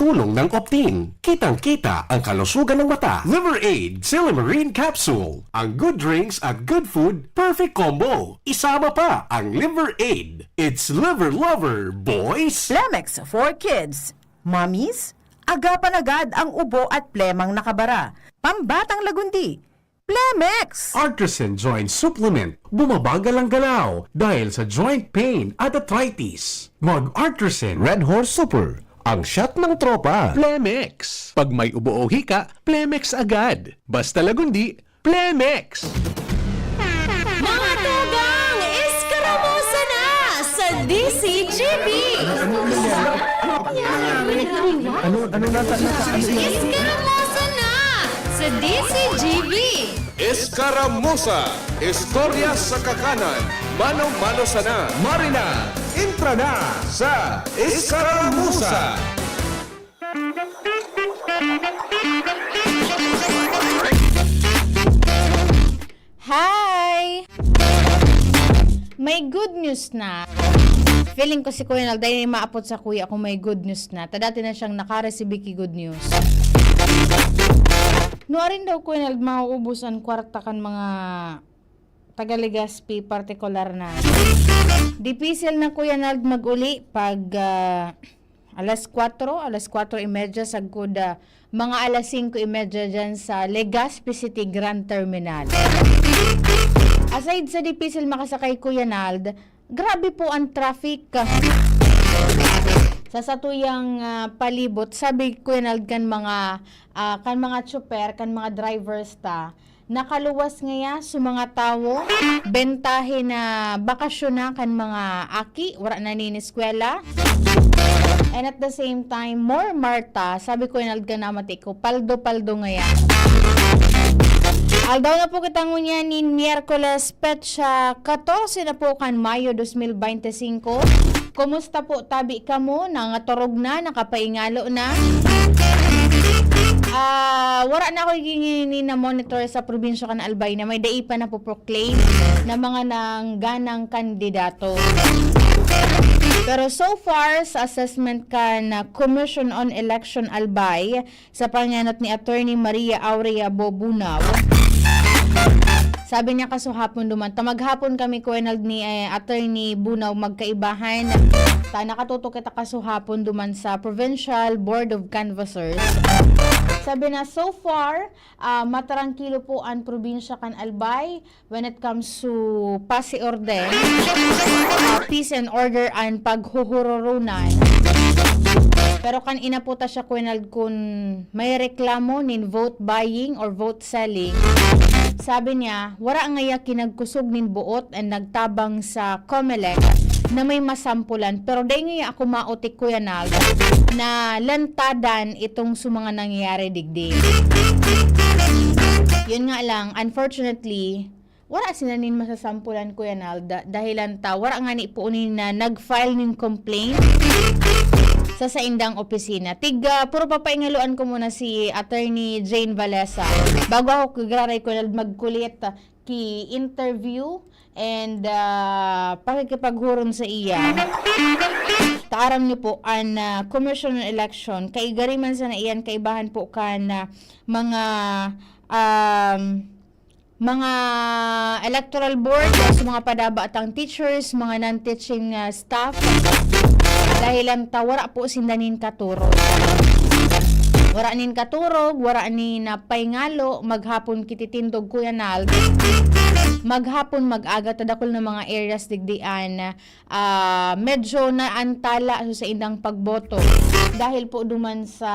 tulong ng Optin. Kitang-kita ang kalusugan ng mata. Liver Aid Silimarine Capsule. Ang good drinks at good food, perfect combo. Isama pa ang Liver Aid. It's liver lover, boys! Plemex for kids. Mommies, agapan agad ang ubo at plemang nakabara. Pambatang lagundi. Plemex! Artisan Joint Supplement. Bumabagal ang galaw dahil sa joint pain at arthritis. Mag-Artisan Red Horse Super. Ang shot ng tropa. Plemex. Pag may ubo o hika, Plemex agad. Basta lagundi, Plemex. Mga tugang, iskaramusa na sa DCGB! Iskaramusa na sa DCGB! Escaramuza, istorya sa kakanan, mano-mano sana, Marina, intra na sa Escaramuza. Hi! May good news na. Feeling ko si Kuya Nal, dahil maapot sa kuya kung may good news na. Dati na siyang nakareceive ki good news. Nuarin daw Kuya Nal, mauubos ang kwarta kan mga Tagaligaspi partikular na. Dipisil na Kuya Nal mag-uli pag alas 4:30 sagud mga alas 5:30 dyan sa Legazpi City Grand Terminal. Aside sa dipisil makasakay Kuya Nald, grabe po ang traffic. Sa satuyang palibot, sabi Kuya Nald kan mga tsuper, kan mga drivers ta, nakaluwas ngaya sa mga tao, bentahe na bakasyon na kan mga aki, wala na niniskwela. And at the same time, more Marta, sabi ko Nald ka na matiko, paldo-paldo ngaya. Aldaw na po kita ngunya ni Miyerkules Petsa 14 na po kan Mayo 2025. Kumusta po tabi ka mo? Nangaturog na, nakapaingalo na? Wala na ako hingini na monitor sa probinsya kan Albay na may dai pa na po proclaim na mga nangganang kandidato. Pero so far, sa assessment kan Commission on Election Albay sa panganat ni Attorney Maria Aurea Bobunaw, sabi niya kasuhapon duman, maghapon kami Kuya Nald ni Attorney Bunaw magkaibahan. Nakatutok kita kasuhapon duman sa Provincial Board of Canvassers. Sabi na so far, matarangkilo po ang probinsya kan Albay when it comes to pasiorden, peace and order and paghuhururunan. Pero kan inaputa siya Kuya Nald kung may reklamo nin vote buying or vote selling. Sabi niya, wala ngaya kinagkusog nin buot and nagtabang sa COMELEC na may masampulan. Pero dahil ngaya ako mautik Kuya Nald na lantadan itong sumanga nangyayari digdig. Yun nga lang, unfortunately, wala sila nin masasampulan Kuya Nald dahil wala nga ni po na nag-file nin complaint sa indang opisina. Puro papaingaluan ko muna si Attorney Jane Valesa bago ako kagraray ko magkulit ki interview and pakikipaghuron sa iya. Taaram niyo po ang Commission on Election kay gariman sa naiyan kaibahan po kan mga electoral board sa mga padabatang teachers, mga non-teaching staff. Dahil ang wara po sindanin katurog. Wara nin katurog, wara nin paingalo, maghapon kititindog Kuya Nald. Maghapon mag-aga tadakol ng mga areas digdian medyo naantala sa indang pagboto. Dahil po duman sa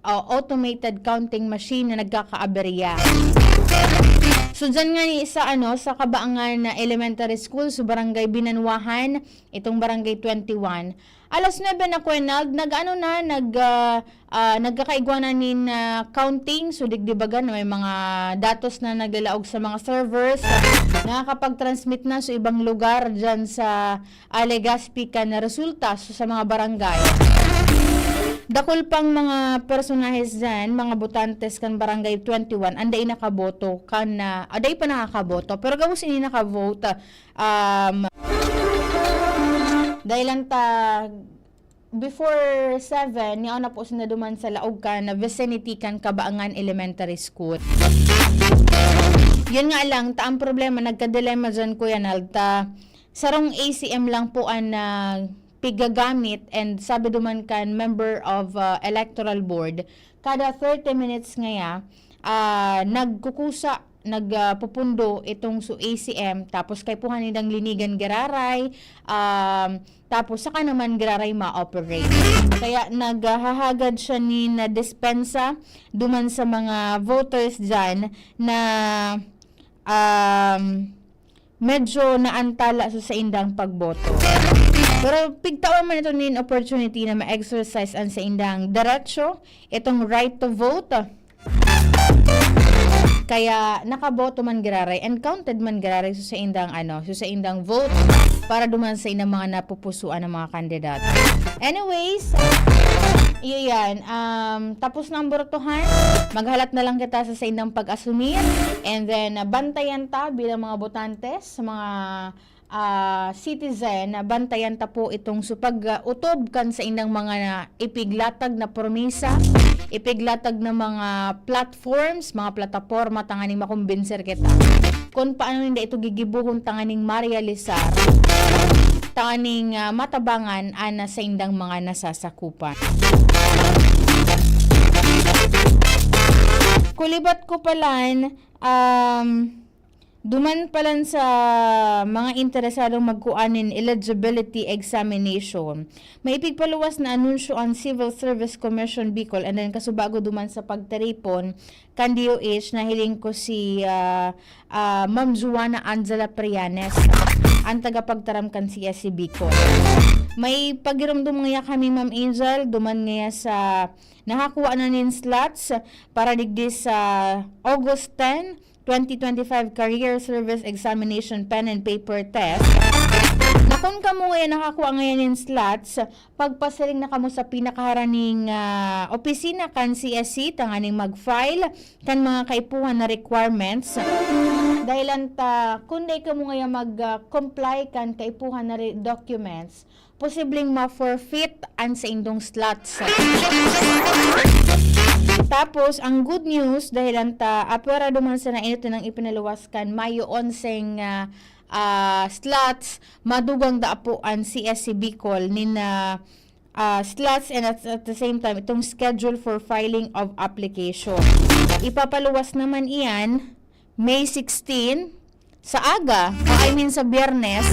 automated counting machine na nagkakaaberya. So dyan nga ni sa Kabaangan na Elementary School sa Barangay Binanwahan, itong Barangay 21. Alas 9 na Kuya Nald, nagkakaigwanan nin counting, so digdibagan na may mga datos na naglalaog sa mga servers, nakakapag-transmit na sa ibang lugar dyan sa Legazpi na resulta sa mga barangay. Dakol pang mga personahes dyan, mga botantes kan Barangay 21, anday nakaboto, aday pa nakakaboto, pero gawos ini nakavote, dahil lang before 7, niya na po sila duman sa laog ka na vicinity kan Kabaangan Elementary School. Yun nga lang, ang problema, nagka-dilemma dyan, Kuya Nal, sarong ACM lang po ang pigagamit, and sabi duman kan member of electoral board, kada 30 minutes ngaya, nagkukusa, nagpupundo itong su ACM, tapos kay puhan nidang linigan gararay, tapos saka naman gararay ma-operate. Kaya naghahagad siya ni na dispensa duman sa mga voters dyan na medyo naantala sa indang pagboto. Pero pigtawan man ito nin opportunity na ma-exercise ang sa indang diretso, itong right to vote. Kaya nakaboto man giraray and counted man giraray sa indang vote para duman sa indang mga napupusuan ng mga kandidato. Anyways, iyan, tapos na ang bortohan, maghalat na lang kita sa indang pag-asumir, and then bantayan ta bilang mga botantes, sa mga citizen, bantayan ta po itong supag-utob kan sa indang mga ipiglatag na promisa, ipiglatag na mga platforms, mga plataforma, tanganing makumbinser kita kung paano hindi ito gigibuhon, tanganing marealisar, tanganing matabangan ana sa indang mga nasasakupan. Kulibat ko palan, duman palan sa mga interesadong magkuanin eligibility examination. May ipigpaluwas na anunsyo ang Civil Service Commission Bicol, and then kasubago duman sa pagtaripon kan DOH, na hiling ko si Ma'am Juana Angela Prianes, ang tagapagtaram kan CSC Bicol. May pagiramdum ngaya kami, Ma'am Angel, duman ngaya sa nakakuha na nin slots para digdi sa August 10, 2025 Career Service Examination Pen and Paper Test. Na kung kamo ngayon nakakuha ngayon yung slots, pagpasiling na kamo sa pinakaharaning opisina kan CSC, tanganing mag-file kan mga kaipuhan na requirements. Dahilan kung day kamo ngayon mag-comply kan kaipuhan na documents, posibleng ma-forfeit ang sa indong slots. Tapos, ang good news, dahil apera duman sa nainito ng ipinaluwaskan, Mayo 11 slots, madugang daapuan CSC Bicol nina slots, and at the same time, itong schedule for filing of application. Ipapaluwas naman iyan, May 16, sa aga, sa Biyernes,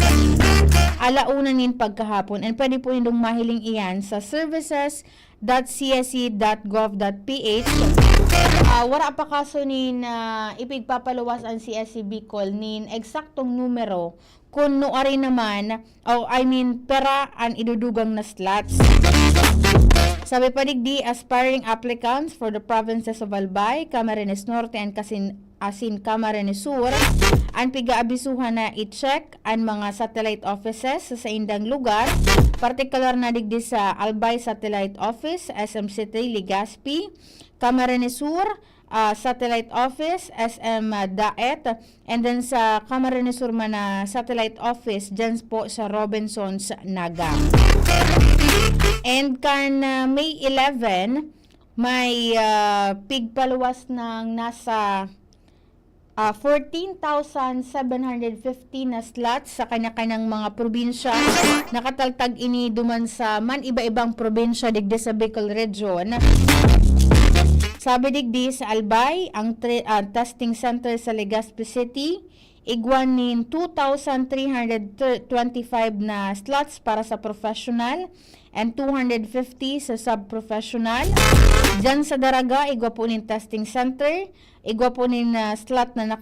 alauna nin pagkahapon, and pwede po nindong mahiling iyan sa services.csc.gov.ph. Wala pa kaso nin ipigpapaluwas ang CSC Bicol nin eksaktong numero kung noari naman, pera ang idudugang na slots. Sabi pa digdi, aspiring applicants for the provinces of Albay, Camarines Norte, and Camarines Sur, ang piga-abisuhan na i-check ang mga satellite offices sa indang lugar, partikular na digdi sa Albay Satellite Office, SM City, Legazpi, Camarines Sur, Satellite Office, SM Daet, and then sa Camarines Sur man na Satellite Office, dyan po sa Robinsons, Naga. And kan May 11, may pigpaluwas ng nasa 14,750 na slots sa kanya-kanyang mga probinsya. Nakataltag ini duman sa man iba-ibang probinsya digdi sa Bicol Region. Sabi digdi sa Albay, ang testing center sa Legazpi City, igwanin 2,325 na slots para sa professional and 250 sa sub-professional. Diyan sa Daraga, igwa po nin testing center, igwa po nin slot na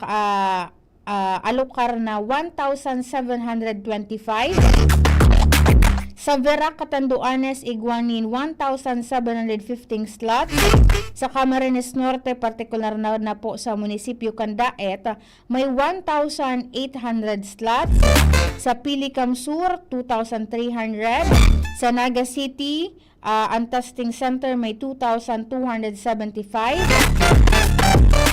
alokar na 1,725. Sa Verac, Catanduanes, igwanin 1,715 slots. Sa Camarines Norte, partikular na po sa munisipyo Candaet, may 1,800 slots. Sa Pilicam Sur, 2,300. Sa Naga City, ang testing center may 2,275.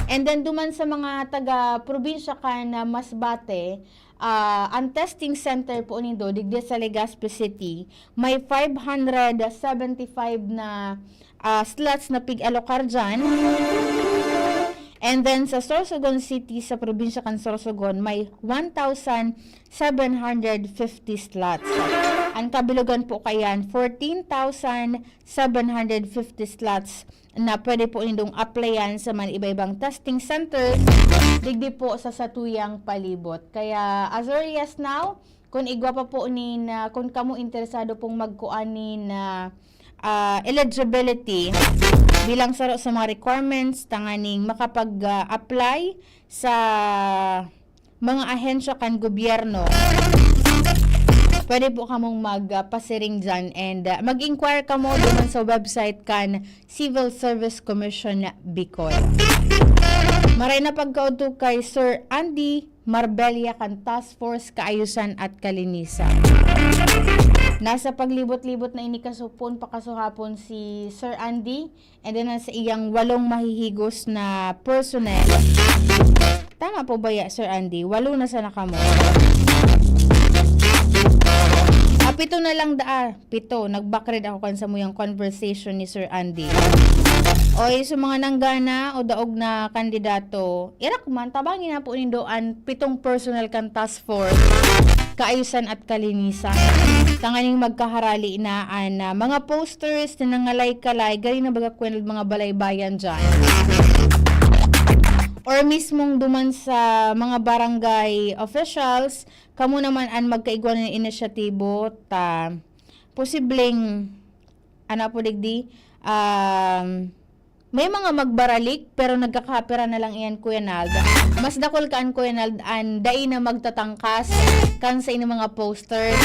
And then duman sa mga taga-probinsya kan Masbate, ang testing center po nindo digdi sa Legazpi City, may 575 na slots na pig-alokar dyan. And then sa Sorsogon City, sa probinsya kan Sorsogon, may 1,750 slots. Ang kabilugan po kayan, 14,750 slots na pwede po nindong applyan sa mga iba-ibang testing centers digdi po sa satuyang palibot. Kaya as early as now, kung igwa pa po kung kamo interesado pong magkuanin na eligibility bilang saro sa mga requirements tanganing makapag-apply sa mga ahensya kan gobyerno, pwede po kamong magpasiring dyan and mag-inquire ka mo doon sa website kan Civil Service Commission Bicol. Maray na pagkauto kay Sir Andy Marbella kan Task Force Kaayusan at Kalinisan. Nasa paglibot-libot na inikasupon pakasuhapon si Sir Andy and then sa iyang 8 mahihigos na personnel. Tama po ba ya, Sir Andy? 8 na sana kamo. 7 na lang 7. Nag-backread ako kan sa muyang conversation ni Sir Andy. Oy, sa mga nanggana o daog na kandidato, irak man, tabangin na po nindoan 7 personal kan task force, kaayusan at kalinisan. Tanganing magkaharali na mga posters na nangalay-kalay, galing na baga kwenod mga balaybayan dyan. Or mismong duman sa mga barangay officials, kamo naman ang magkaigwan ng inisyatibo, posibleng, po digdi, may mga magbaralik pero nagkakapera na lang iyan, Kuya Nald. Mas dakol kaan, Kuya Nald, dai na magtatangkas kan sa inyong mga posters.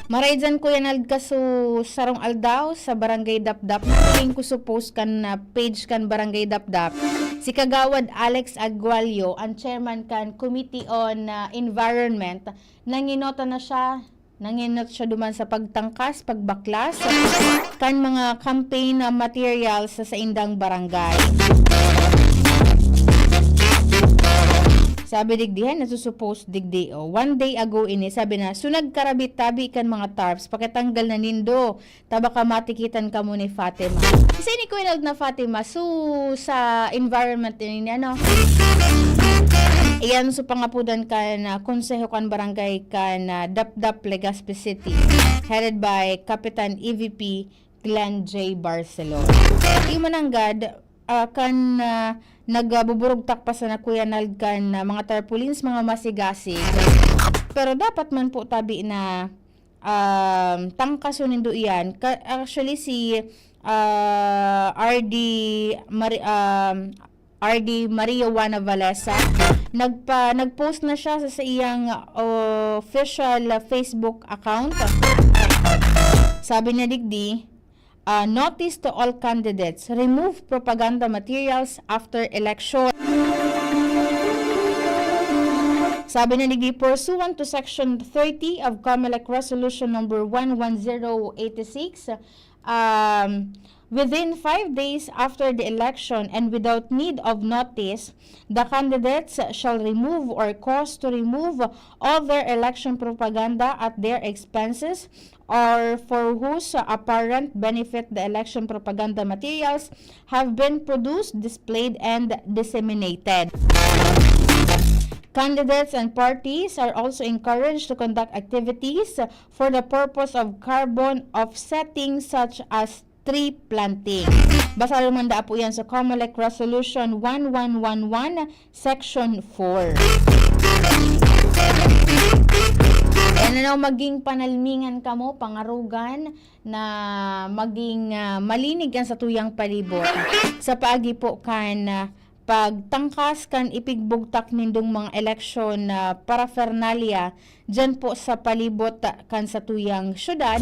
Maray dyan, Kuya Nald, kaso sarong aldaw sa Barangay Dapdap. Nakiling ko suppose kan page kan Barangay Dapdap. Si Kagawad Alex Agualio, ang chairman kan Committee on Environment, nanginota siya duman sa pagtangkas, pagbaklas, kan mga campaign materials sa indang barangay. Sabi digdihan, nasusuppose digdi, one day ago sabi na, sunag karabit tabi kan mga tarps, pakitanggal na nindo, tabaka matikitan ka mo ni Fatima. Kasi ni Kuya na Fatima, sa environment ni iyan so pangapudan kan konseho kan barangay kan Dapdap Legazpi City, headed by Kapitan EVP Glenn J. Barcelona. Imananggad kan nagbuburugtak pa sa Kuya Nald kan mga tarpaulins, mga masigasig. Pero dapat man po tabi na tangkaso nindo iyan. Actually si RD Maria Juana Valesa nagpost na siya sa iyang official Facebook account. Sabi niya digdi, notice to all candidates, remove propaganda materials after election. Sabi niya digdi, pursuant to Section 30 of COMELEC Resolution number 11086, within 5 days after the election and without need of notice, the candidates shall remove or cause to remove all their election propaganda at their expenses or for whose apparent benefit the election propaganda materials have been produced, displayed, and disseminated. Candidates and parties are also encouraged to conduct activities for the purpose of carbon offsetting such as tree planting. Basta lumanda po yan sa COMELEC Resolution 1111 Section 4. Yan maging panalmingan kamo, pangarugan na maging malinig ang sa tuyang palibot. Sa paagi po kan pagtangkas kan ipigbugtak nindong mga eleksyon paraphernalia dyan po sa palibot kan sa tuyang syudad,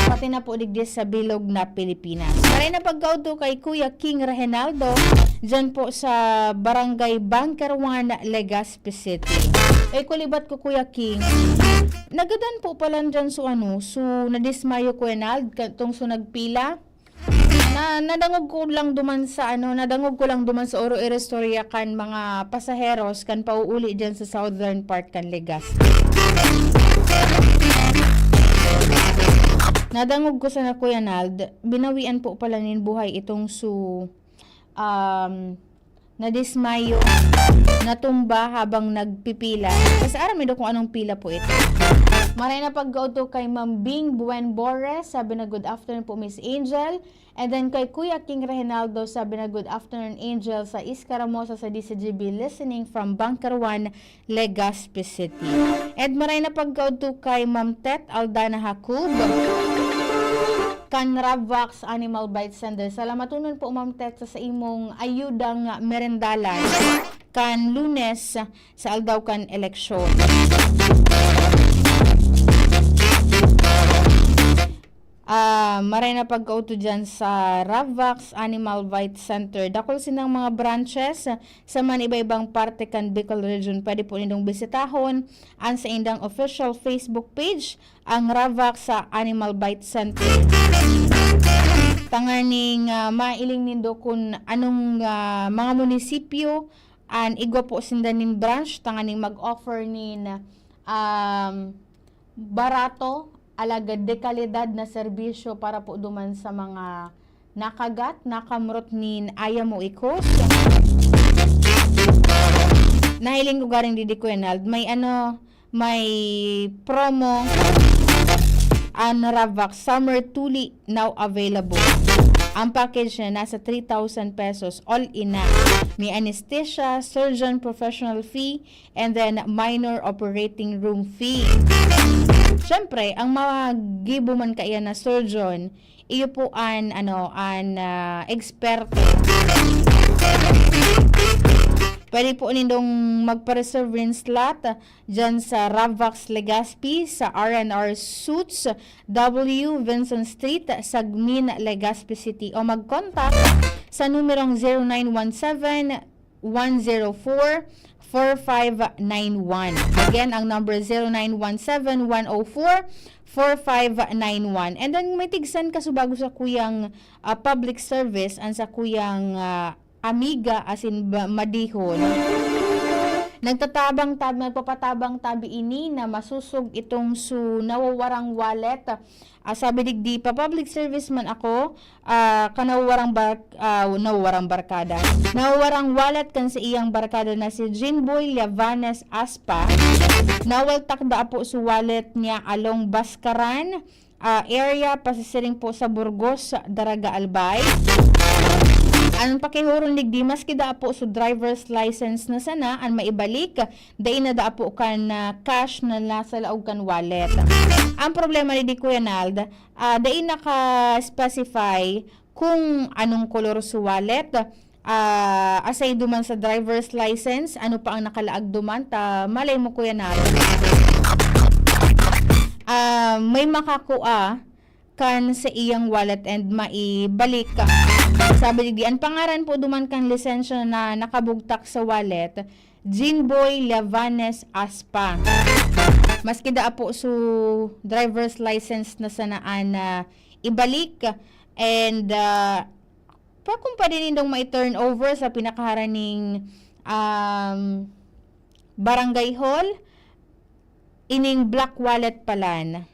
pati na po digdi sa bilog na Pilipinas. Maray na pagkauto kay Kuya King Reginaldo dyan po sa Barangay Bunker 1, Legazpi City. Kulibat ko, Kuya King, nagadan po pala dyan so nadismayo, Kuya Nald, katong so nagpila. nadangog ko lang duman sa Oro Erestorya kan mga pasaheros kan pauuli diyan sa southern part kan Legazpi. Nadangog ko sa na Kuya Nald, binawian po pala nin buhay itong nadismayo, natumba habang nagpipila. Kasi aram do kung anong pila po ito. Maray na pag-go kay Ma'am Bing Buen Bores, sabi na good afternoon po Miss Angel. And then kay Kuya King Reynaldo, sabi na good afternoon Angel sa Iskaramosa sa DCGB, listening from Bunker 1, Legazpi City. And maray na pag-go kay Ma'am Tet Aldana Hakub, kan Ravax Animal Bite Center. Salamatunon po Ma'am Tet sa imong ayudang merendalan kan Lunes sa aldaw kan eleksyon. Maray na pag-auto dyan sa Ravax Animal Bite Center. Dakol sinang mga branches sa man iba-ibang parte kan Bicol Region. Pwede po nindong bisitahon ang sa indang official Facebook page, ang Ravax Animal Bite Center. Tanganing mailing nindo kung anong mga munisipyo an igwa po sindanin branch, tanganing mag-offer nin barato alagad de kalidad na serbisyo para po duman sa mga nakagat, nakamrot nin ayam mo ikos. Nahiling ko garing Didi Kuenald, may promo ang Ravax Summer Tuli now available. Ang package na nasa 3,000 pesos all in na. May anesthesia, surgeon professional fee, and then minor operating room fee. Siyempre, ang mga gibo man kaya na surgeon, iyo po an eksperto. Pwede po nindong magpa-reserve rin slot dyan sa Ravax Legazpi sa R&R Suits, W. Vincent Street, Sagmin, Legazpi City, o mag-contact sa numerong 0917-104-4591. Again, ang number 0917-104-4591. And then may tigsan kaso bago sa kuyang public service and sa kuyang amiga asin madihon. Nagpapatabang tabi ini na masusog itong nawawarang wallet. Sabi digdi pa public service man ako, nawawarang barkada. Nawawarang wallet kan sa iyang barkada na si Jinboy Llavanes Aspa. Nawal takda po sa wallet niya along Baskaran area, pasisiring po sa Burgos, Daraga Albay. Ang pakihuron ligdi maski da po so driver's license na sana ang maibalik dai na da po kan cash na nasa laog kan wallet. Ang problema ni Kuya Nald, dai naka-specify kung anong kolor sa wallet. Asay duman sa driver's license, ano pa ang nakalaag duman, malay mo Kuya Nald. May makakuha kan sa iyang wallet and maibalik ka. Sabi digdi, ang pangaran po duman kan lisensya na nakabugtak sa wallet, Jinboy Llavanes Aspa. Maski da po su driver's license na sanaan ibalik and pa kung pwede nindong mai-turn over sa pinakaharaning barangay hall, ining black wallet palan.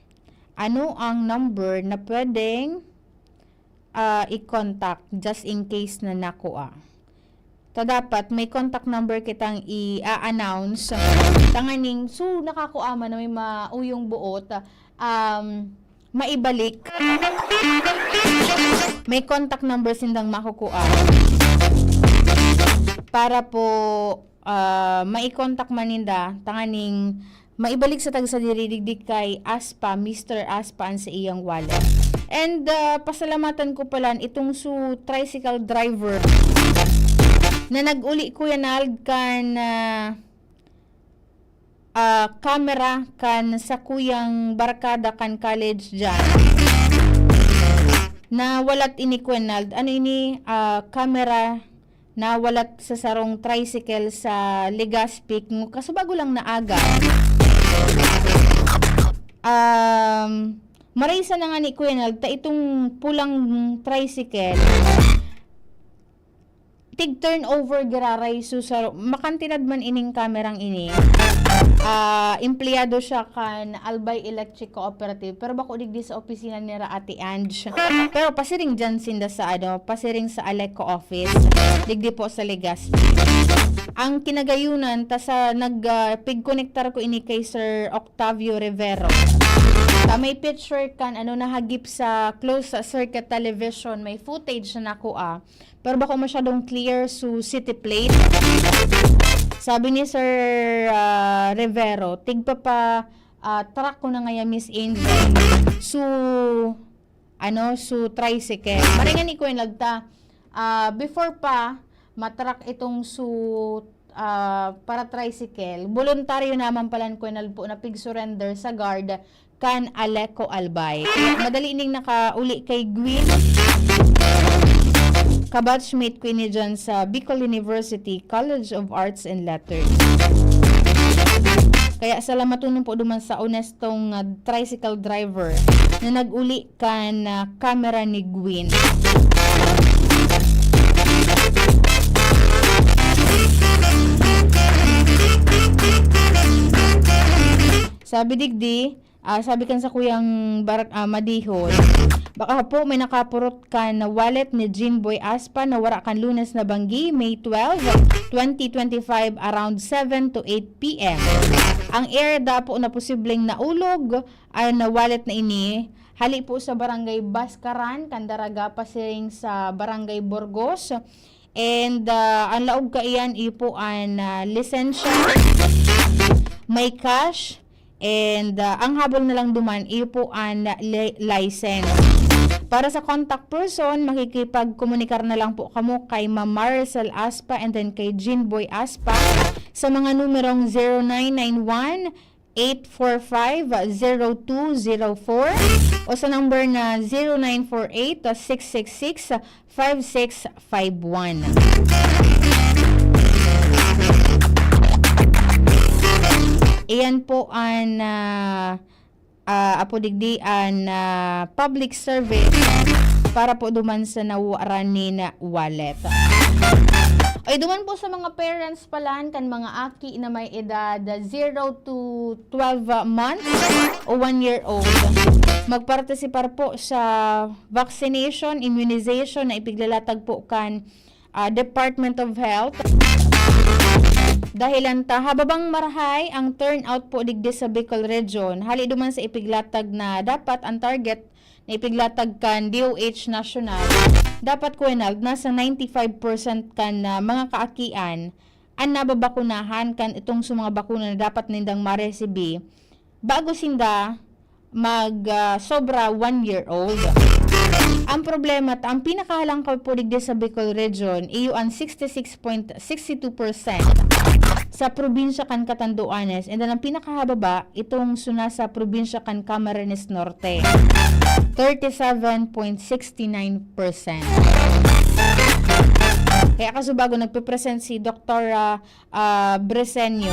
Ano ang number na pwedeng i-contact just in case na nakuha? Dapat may contact number kitang i-announce. Tanganing, nakakuha man na may mauyong buot, maibalik. May contact number sindang makukuha. Para po mai-contact maninda, tanganing maibalik sa tagsadiridigdig kay Aspa, Mr. Aspa ang sa iyang wallet. And pasalamatan ko pala itong tricycle driver na nag-uli Kuya Nald kan camera kan sa kuyang barkada kan college dyan. Na walat ini Kuya Nald. Ano ini camera na walat sa sarong tricycle sa Legazpi. Kaso bago lang na aga. Marisa na nga ni Kuya Nal, ta itong pulang tricycle, tig turnover giraray susaro, makantinad man ining kamerang ini. Empleyado siya kan Albay Electric Cooperative, pero bako digdi sa opisina ni Ate Ange. Pero pasiring dyan sinda sa pasiring sa Aleco office, digdi po sa Legazpi. Ang kinagayunan, ta sa pig-connectar ko ini kay Sir Octavio Rivero. May picture kan nahagip sa closed circuit television, may footage na nakuha. Pero bako masyadong clear su city plate. Sabi ni Sir Rivero, tigpa pa truck ko na ngaya Miss Angel su tricycle. Maringan ni ko yung lagta. Before pa matrak itong para tricycle, voluntaryo naman pala ko nalpo na pig-surrender sa guard kan Aleco Albay. Madali ning nakauli kay Gwyn, kabatchmate ko ni dyan sa Bicol University College of Arts and Letters. Kaya salamatunon po duman sa honestong tricycle driver na nag-uli kan camera ni Gwyn. Sabi digdi, sabi kan sa kuyang Madihon, baka po may nakapurot ka na wallet ni Jinboy Aspa na wara kan Lunes na Banggi, May 12, 2025 around 7 to 8 p.m. Ang area po na posibleng naulog ay na wallet na ini, hali po sa Barangay Baskaran, Candaraga, pasiring sa Barangay Burgos. And ang laog ka iyan ipo an lisensya, may cash, and ang habol na lang duman ipo an license. Para sa contact person, makikipag-komunikar na lang po kamo kay Ma'am Maricel Aspa and then kay Jinboy Aspa sa mga numerong 0991-845-0204 o sa number na 0948-666-5651. Iyan po ang apodigdian public service para po duman sa nawaran ni na wallet. Ay duman po sa mga parents palan kan mga aki na may edad 0 to 12 months o 1 year old. Magpartisipar po sa vaccination, immunization na ipiglalatag po kan Department of Health. Dahilan ta hababang marahay ang turnout po digdi sa Bicol Region, hali duman sa ipiglatag na dapat ang target na ipiglatag kan DOH National, dapat kuenag nasa 95% kan mga kaakian ang nababakunahan kan itong sa mga bakuna na dapat nindang maresibi bago sinda sobra 1 year old. Ang problema ang pinakahalang po digdi sa Bicol Region iyo ang 66.62% sa probinsya kan Catanduanes, and then ang pinakahababa itong suna sa probinsya kan Camarines Norte, 37.69%. Kaya kasubago nagpe-present si Dr. Bresenio,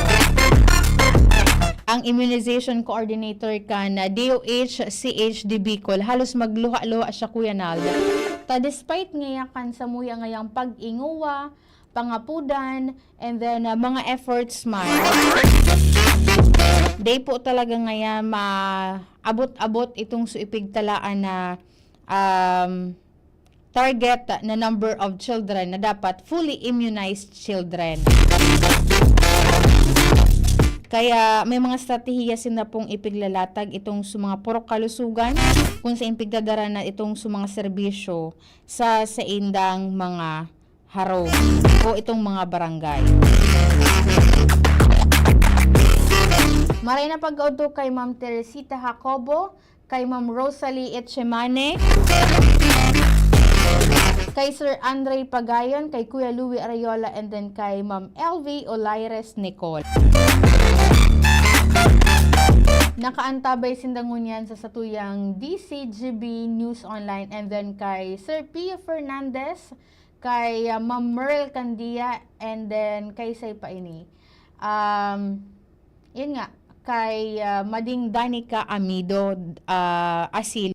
ang immunization coordinator kan DOH CHD Bicol, halos magluha-luha siya Kuya Nal. Despite ngayakan sa muya ngayang pag-inguwa, pangapudan, and then mga efforts man, day po talaga ngayon maabot-abot itong suipigtalaan na target na number of children na dapat fully immunized children. Kaya may mga strategiya sila pong ipiglalatag itong sa mga purok kalusugan kung sa impigdadara na itong sa mga serbisyo sa indang mga haro o itong mga barangay. Maray na pag-auto kay Ma'am Teresita Jacobo, kay Ma'am Rosalie Etchemane, kay Sir Andre Pagayon, kay Kuya Louie Arayola, and then kay Ma'am LV Olaires Nicole. Nakaantabay sindangunyan sa satuyang DCGB News Online, and then kay Sir Pia Fernandez, kay Ma'am Merle Candia, and then kay Say Paini. Yun nga, kay Mading Danica Amido Asil.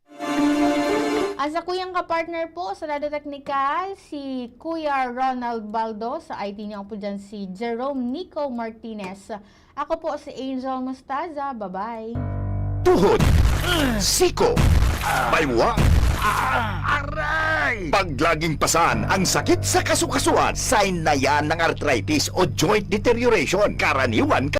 As a kuyang kapartner po sa Lado Technical, si Kuya Ronald Baldo. Sa IT niyo po dyan si Jerome Nico Martinez. Ako po si Angel Mustaza. Bye-bye. Tuhod, siko, baywa, aray! Pag laging pasan ang sakit sa kasukasuan, sign na yan ng arthritis o joint deterioration. Karaniwan